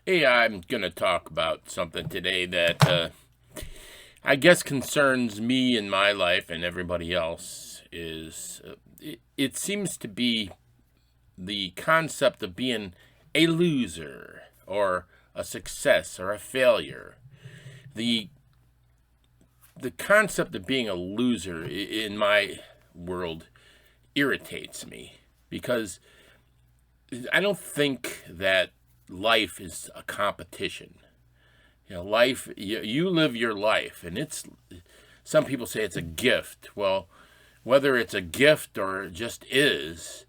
Hey, I'm going to talk about something today that I guess concerns me in my life and everybody else. It seems to be the concept of being a loser or a success or a failure. The the concept of being a loser in my world irritates me because I don't think that life is a competition. Life, you live your life, and some people say it's a gift. Well, whether it's a gift or just is,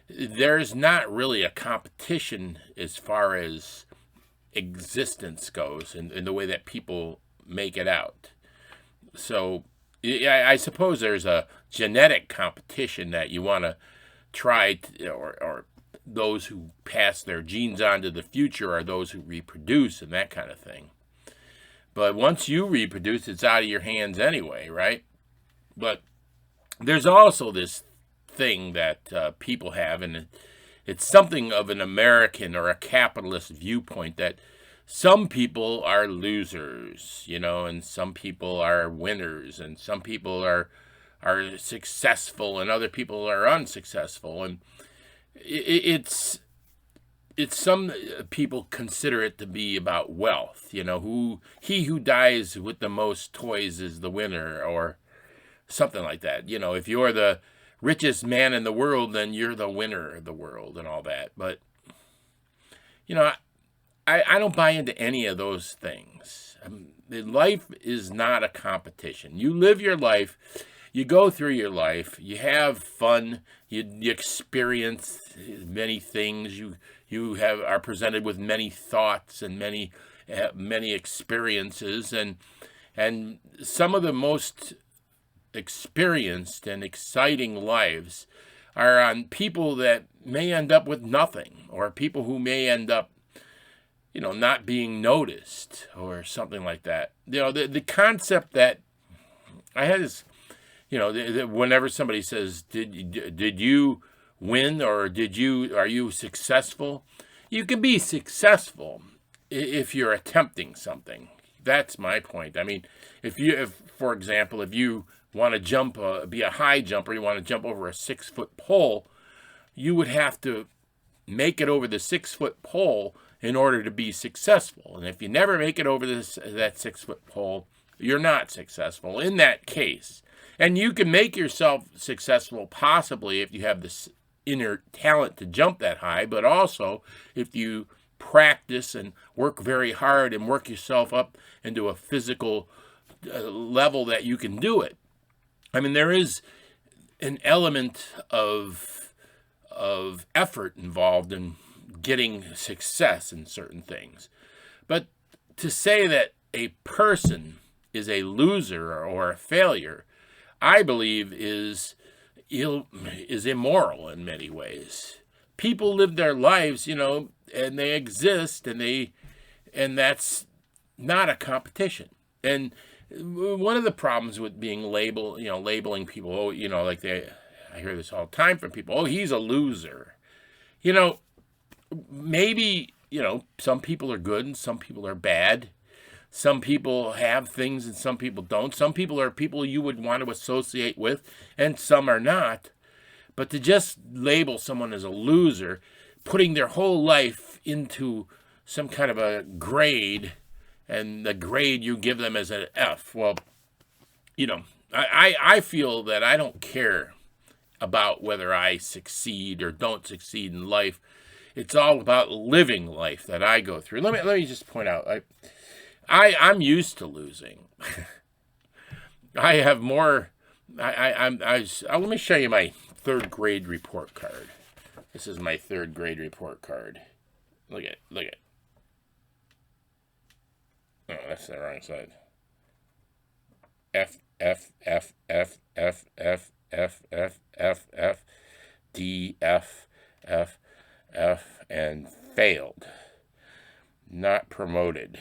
there's not really a competition as far as existence goes in the way that people make it out. So I suppose there's a genetic competition that you want to try to, or those who pass their genes on to the future are those who reproduce and that kind of thing. But once you reproduce, it's out of your hands anyway, right? But there's also this thing that people have, and it's something of an American or a capitalist viewpoint that some people are losers, and some people are winners, and some people are successful, and other people are unsuccessful, and it's some people consider it to be about wealth. Who dies with the most toys is the winner, or something like that. If you're the richest man in the world, then you're the winner of the world and all that. But you know, I don't buy into any of those things. Life is not a competition. You live your life, you go through your life, you have fun, you experience many things, you are presented with many thoughts and many experiences, and some of the most experienced and exciting lives are on people that may end up with nothing, or people who may end up not being noticed or something like that. The concept that I had is, whenever somebody says, did you win, or are you successful? You can be successful if you're attempting something. That's my point. I mean, for example, if you want to be a high jumper, you want to jump over a 6-foot pole, you would have to make it over the 6-foot pole in order to be successful. And if you never make it over that 6-foot pole, you're not successful in that case. And you can make yourself successful possibly if you have this inner talent to jump that high, but also if you practice and work very hard and work yourself up into a physical level that you can do it. I mean, there is an element of effort involved in getting success in certain things. But to say that a person is a loser or a failure, I believe is immoral in many ways. People live their lives, and they exist, and that's not a competition. And one of the problems with being labeling people, I hear this all the time from people, oh, he's a loser. Maybe, some people are good and some people are bad. Some people have things and some people don't. Some people are people you would want to associate with, and some are not. But to just label someone as a loser, putting their whole life into some kind of a grade, and the grade you give them as an F, well, I feel that I don't care about whether I succeed or don't succeed in life. It's all about living life that I go through. Let me just point out, I'm used to losing. I have more. Let me show you my third grade report card. This is my third grade report card. Look at it. Oh, that's the wrong side. F F F F F F F F F F D F F F and failed. Not promoted.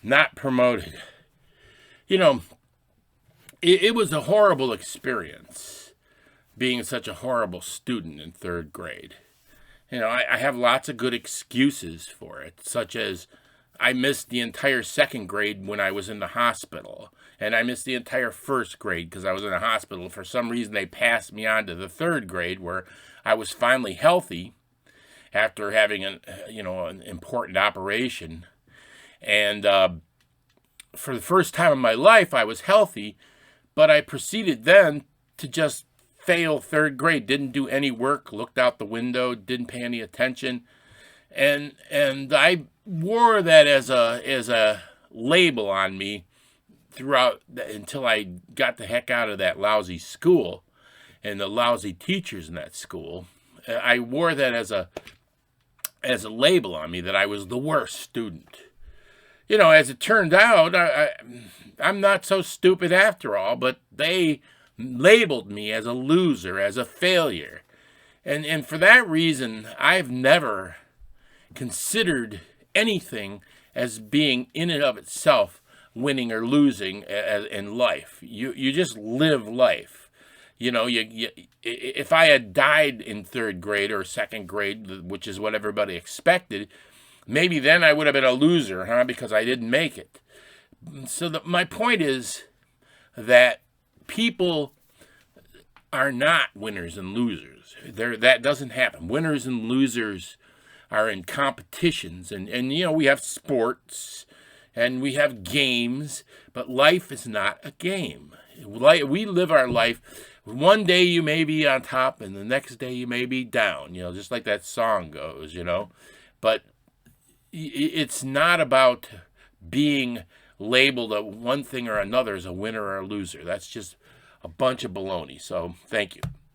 Not promoted. It was a horrible experience being such a horrible student in third grade. I have lots of good excuses for it, such as I missed the entire second grade when I was in the hospital. And I missed the entire first grade because I was in the hospital. For some reason, they passed me on to the third grade where I was finally healthy after having an important operation. And for the first time in my life, I was healthy, but I proceeded then to just fail third grade. Didn't do any work, looked out the window, didn't pay any attention. And I wore that as a label on me throughout until I got the heck out of that lousy school and the lousy teachers in that school. I wore that as a label on me that I was the worst student. As it turned out, I'm not so stupid after all, but they labeled me as a loser, as a failure. And for that reason, I've never considered anything as being in and of itself winning or losing in life. You just live life. If I had died in third grade or second grade, which is what everybody expected, maybe then I would have been a loser, because I didn't make it. So my point is that people are not winners and losers. That doesn't happen. Winners and losers are in competitions, and we have sports and we have games, but life is not a game. We live our life. One day you may be on top and the next day you may be down, just like that song goes, but it's not about being labeled one thing or another as a winner or a loser. That's just a bunch of baloney. So thank you.